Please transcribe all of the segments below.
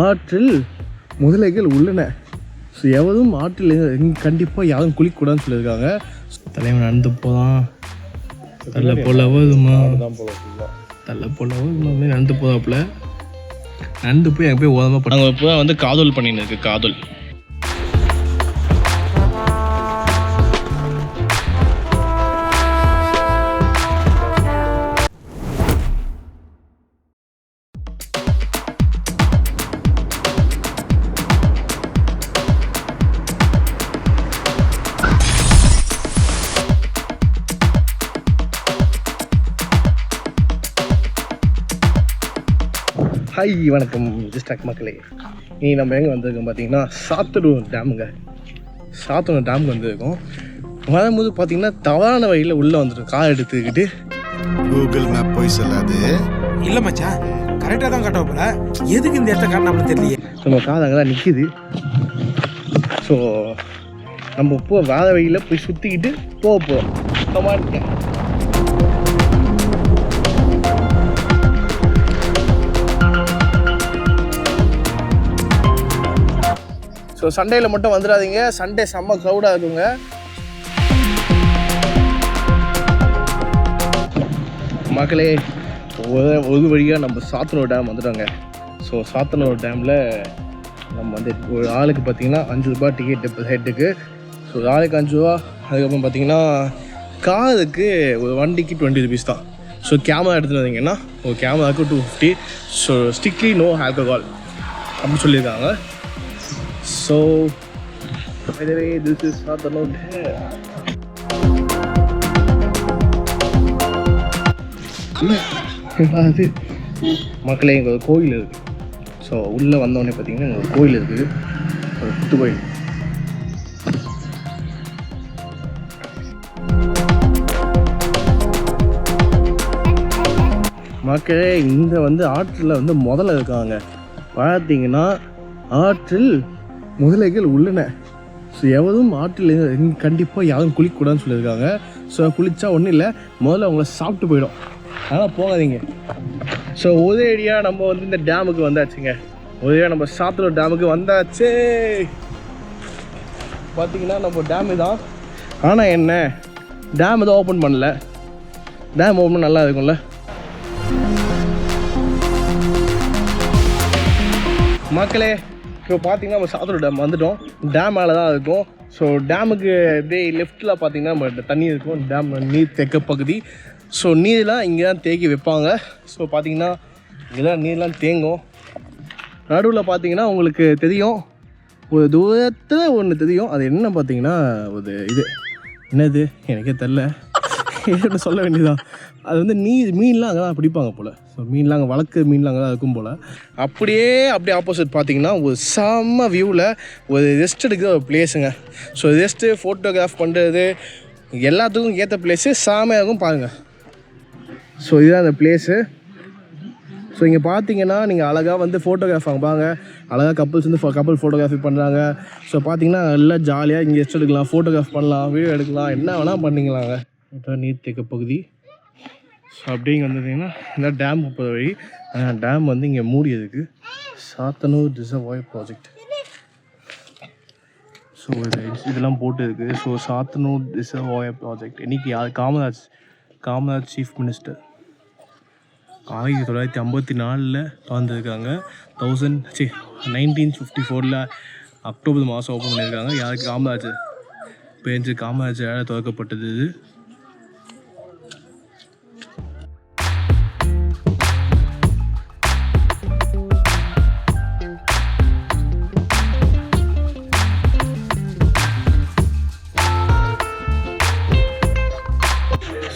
ஆற்றில் முதலைகள் உள்ளன. ஸோ எவரும் ஆற்றில் கண்டிப்பாக யாரும் குளிக்கூடாதுன்னு சொல்லியிருக்காங்க. தலைவன் நடந்து போதான் தள்ள போலவதுமா தள்ள போலவதுமா நடந்து போதாப்புல நடந்து போய் அங்கே போய் ஓதமாக பண்ணாங்க. இப்போ வந்து காதல் பண்ணின்னு இருக்கு. காதல் ஹாய் வணக்கம் டிஸ்ட்ராக்ட் மக்களே. நீ நம்ம எங்கே வந்திருக்கோம் பார்த்தீங்கன்னா சாத்தனூர் டேமுங்க. சாத்தனூர் டேமுக்கு வந்திருக்கோம். வரும்போது பார்த்தீங்கன்னா தவறான வழியில் உள்ளே வந்துடும். கார் எடுத்துக்கிட்டு கூகுள் மேப் போய் சொல்லாது. இல்லை மச்சான், கரெக்டாக தான் காட்டப்பல. எதுக்கு இந்த இடத்த காட்டினா தெரியலையே. நம்ம கார் அங்கே தான் நிற்கிது. ஸோ நம்ம இப்போ வேற வழியில் போய் சுற்றிக்கிட்டு போகிறோம். இருக்கேன் ஸோ சண்டேயில் மட்டும் வந்துடாதீங்க. சண்டே செம்ம க்ரௌடாக இருக்குங்க. மக்களே, ஒரு வழியாக நம்ம சாத்தனூர் டேம் வந்துட்டோங்க. ஸோ சாத்தனூர் டேமில் நம்ம வந்து ஒரு ஆளுக்கு பார்த்திங்கன்னா 5 ரூபா டிக்கெட்டு ஹெட்டுக்கு. ஸோ ஒரு ஆளுக்கு 5 ரூபா. அதுக்கப்புறம் பார்த்திங்கன்னா காருக்கு ஒரு வண்டிக்கு 20 ருபீஸ் தான். ஸோ கேமரா எடுத்துகிட்டு வந்தீங்கன்னா ஒரு கேமராவுக்கு 250. ஸோ ஸ்ட்ரிக்ட்லி நோ ஆல்கஹால் அப்படின்னு சொல்லியிருக்காங்க. So, by the way, this is Sattanur Dam. அது மக்களே, இங்கே ஒரு கோயில் இருக்குது. ஸோ உள்ளே வந்தோடனே பார்த்தீங்கன்னா இங்கே ஒரு கோயில் இருக்குது. ஒரு புத்து கோயில். மக்களே, இந்த வந்து ஆற்றில் வந்து முதல்ல இருக்காங்க. பார்த்தீங்கன்னா ஆற்றில் முதலைகள் உள்ளன. ஸோ எவரும் ஆற்றில் கண்டிப்பாக யாரும் குளிக்கூடாதுன்னு சொல்லியிருக்காங்க. ஸோ குளித்தா ஒன்றும் இல்லை, முதல்ல அவங்கள சாப்பிட்டு போயிடும். அதனால் போகாதீங்க. ஸோ ஒரே ஏரியா நம்ம வந்து இந்த டேமுக்கு வந்தாச்சுங்க. ஒரே நம்ம சாத்தனூர் டேமுக்கு வந்தாச்சு. பார்த்தீங்கன்னா நம்ம டேமு தான். ஆனால் என்ன, டேம் தான் ஓப்பன் பண்ணல. டேம் ஓப்பன் பண்ண நல்லா இருக்கும்ல. மக்களே, இப்போ பார்த்தீங்கன்னா நம்ம சாத்தனூர் டேம் வந்துட்டோம். டேம் மேலே தான் இருக்கும். ஸோ டேமுக்கு அப்படியே லெஃப்ட்டில் பார்த்தீங்கன்னா நம்ம தண்ணி இருக்கும். டேம் நீர் தேக்க பகுதி. ஸோ நீர்லாம் இங்கே தான் தேக்கி வைப்பாங்க. ஸோ பார்த்தீங்கன்னா இங்கே தான் நீர்லாம் தேங்கும். நடுவில் பார்த்தீங்கன்னா உங்களுக்கு தெரியும், ஒரு தூரத்தில் ஒன்று தெரியும். அது என்ன பார்த்தீங்கன்னா ஒரு இது என்னது எனக்கே தெரில, என்ன சொல்ல வேண்டியதான். அது வந்து மீன்லாம் அங்கே தான் பிடிப்பாங்க போல். ஸோ மீன்லாம் அங்கே வளர்க்கு மீன்லாம் அங்கே தான் இருக்கும் போல். அப்படியே ஆப்போசிட் பார்த்தீங்கன்னா ஒரு செம்ம வியூவில் ஒரு ரெஸ்ட் எடுக்கிற ஒரு பிளேஸுங்க. ஸோ ரெஸ்ட்டு ஃபோட்டோகிராஃப் பண்ணுறது எல்லாத்துக்கும் ஏற்ற பிளேஸு. செம்மையாகும் பாருங்கள். ஸோ இதுதான் அந்த பிளேஸு. ஸோ இங்கே பார்த்தீங்கன்னா நீங்கள் அழகாக வந்து ஃபோட்டோகிராஃப் வாங்க. அழகாக கப்புள்ஸ் வந்து கப்புள் ஃபோட்டோகிராஃபி பண்ணுறாங்க. ஸோ பார்த்தீங்கன்னா நல்லா ஜாலியாக இங்கே ரெஸ்ட் எடுக்கலாம், ஃபோட்டோகிராஃப் பண்ணலாம், வீடியோ எடுக்கலாம், என்ன வேணால் பண்ணிக்கலாங்க. இதுதான் நீர்த்தேக்க பகுதி. ஸோ அப்படியே இங்கே வந்துட்டிங்கன்னா இந்த டேம் போகிற வழி. டேம் வந்து இங்கே மூடியதுக்கு சாத்தனூர் ரிசர்வாயர் ப்ராஜெக்ட். ஸோ இதெல்லாம் போட்டு இருக்குது. ஸோ சாத்தனூர் ரிசர்வாயர் ப்ராஜெக்ட் இன்றைக்கி யார் காமராஜ் சீஃப் மினிஸ்டர் 1954 திறந்துருக்காங்க. 1954 அக்டோபர் மாதம் ஓப்பன் பண்ணியிருக்காங்க. யாருக்கு காமராஜர் திறக்கப்பட்டது இது.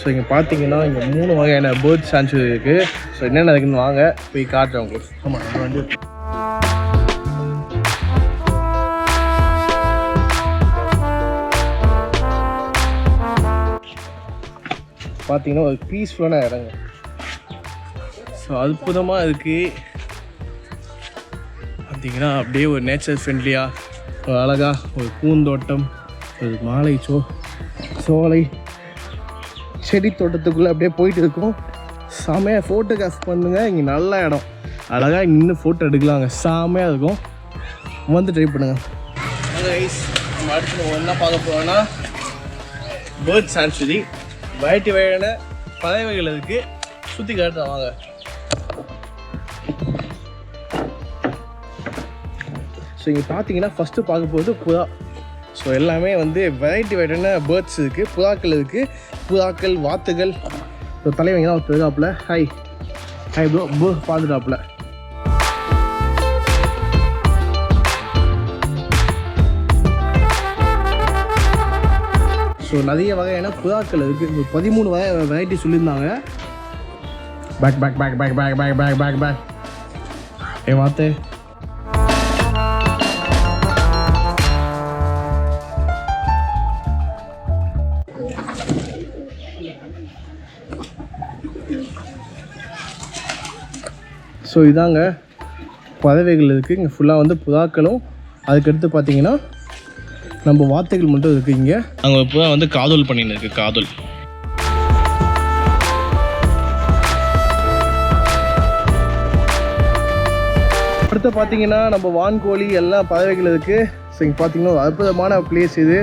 ஸோ இங்கே பார்த்தீங்கன்னா இங்கே 3 வகையான பேர்ட் சான்ச்சுரி இருக்குது. ஸோ என்னென்ன இருக்குன்னு வாங்க போய் காட்டுறேன் உங்களுக்கு. ஆமாம், நம்ம வந்து பார்த்தீங்கன்னா ஒரு பீஸ்ஃபுல்லான இடங்க. ஸோ அற்புதமாக இருக்குது. பார்த்தீங்கன்னா அப்படியே ஒரு நேச்சர் ஃப்ரெண்ட்லியாக ஒரு அழகாக ஒரு பூந்தோட்டம், ஒரு மாலை சோலை செடி தோட்டத்துக்குள்ளே அப்படியே போயிட்டு இருக்கோம். செமையாக ஃபோட்டோகிராஃப் பண்ணுங்கள். இங்கே நல்ல இடம். அழகாக நின்று ஃபோட்டோ எடுக்கலாங்க, செம்மையாக இருக்கும். வந்து ட்ரை பண்ணுங்கள். நம்ம அடுத்து நம்ம என்ன பார்க்க போகிறோன்னா பேர்ட் சான்ச்சுரி. வெரைட்டி வகையான பறவைகள் இருக்குது, சுற்றி காட்டுறேன் வாங்க. ஸோ இங்கே பார்த்தீங்கன்னா ஃபஸ்ட்டு பார்க்க போகிறது புறா. ஸோ எல்லாமே வந்து வெரைட்டியான பேர்ட்ஸ் இருக்குது, புறாக்கள் இருக்குது, புறாக்கள், வாத்துகள். ஸோ தலைவங்க தான் ஒருத்தருக்காப்புல. ஹாய் ஹாய் ப்ரோ பார்த்துட்டாப்புல. ஸோ நிறைய வகையான புறாக்கள் இருக்குது. 13 வகை வெரைட்டி சொல்லியிருந்தாங்க. பேக் பேக் பேக் பேக் பேக் பேக் பேக் பேக் பேக் ஏ வாத்து. ஸோ இதாங்க பறவைகள் இருக்குது இங்கே ஃபுல்லாக வந்து புறாக்களும், அதுக்கடுத்து பார்த்தீங்கன்னா நம்ம வார்த்தைகள் மட்டும் இருக்குது. இங்கே அங்கே இப்போ வந்து காதல் பண்ணின்னு இருக்குது, காதல். அடுத்து பார்த்தீங்கன்னா நம்ம வான்கோழி எல்லாம் பறவைகள் இருக்குது. ஸோ இங்கே பார்த்தீங்கன்னா ஒரு அற்புதமான பிளேஸ் இது.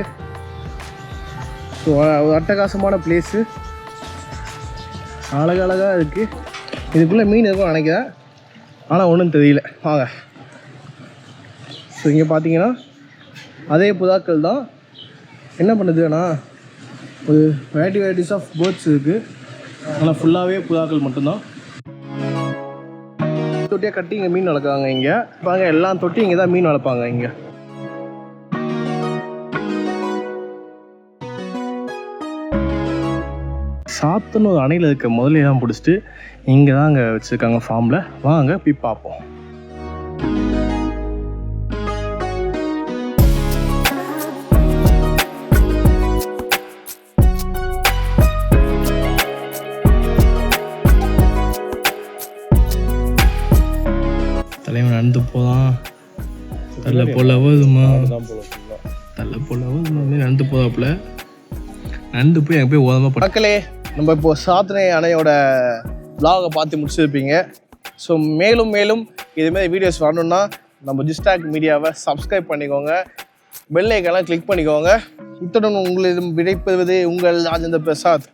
ஸோ ஒரு அட்டகாசமான பிளேஸு, அழகழகாக இருக்குது. இதுக்குள்ளே மீன் இருக்கும் நினைக்கிறேன், ஆனால் ஒன்றும் தெரியல. வாங்க. ஸோ இங்கே பார்த்தீங்கன்னா அதே புறாக்கள் தான். என்ன பண்ணுதுன்னா ஒரு வெரைட்டிஸ் ஆஃப் பேர்ட்ஸ் இருக்குது, ஆனால் ஃபுல்லாகவே புறாக்கள் மட்டும்தான். தொட்டியாக கட்டி இங்கே மீன் வளர்க்குறாங்க. இங்கே பாருங்க, எல்லா தொட்டி இங்கே தான் மீன் வளர்ப்பாங்க. இங்கே சாத்துன்னு ஒரு அணையில் இருக்க முதலையெல்லாம் பிடிச்சிட்டு இங்கே தான் அங்கே வச்சுருக்காங்க ஃபார்மில். வாங்க போய் பார்ப்போம். தலைவன் நடந்து போதான், தள்ள போலவுமா நடந்து போதாப்புல. நடந்து போய் அங்கே போய் ஓதமாக மக்களே, நம்ம இப்போ சாத்தனை அணையோட vlog-ஐ பார்த்து முடிச்சிருப்பீங்க. ஸோ மேலும் மேலும் இதுமாதிரி வீடியோஸ் வரணுன்னா நம்ம ஜிஸ்டாக் மீடியாவை சப்ஸ்கிரைப் பண்ணிக்கோங்க, பெல் ஐக்கானை கிளிக் பண்ணிக்கோங்க. இத்துடன் உங்களிடம் விடைபெறுவது உங்கள் ராஜேந்திர பிரசாத்.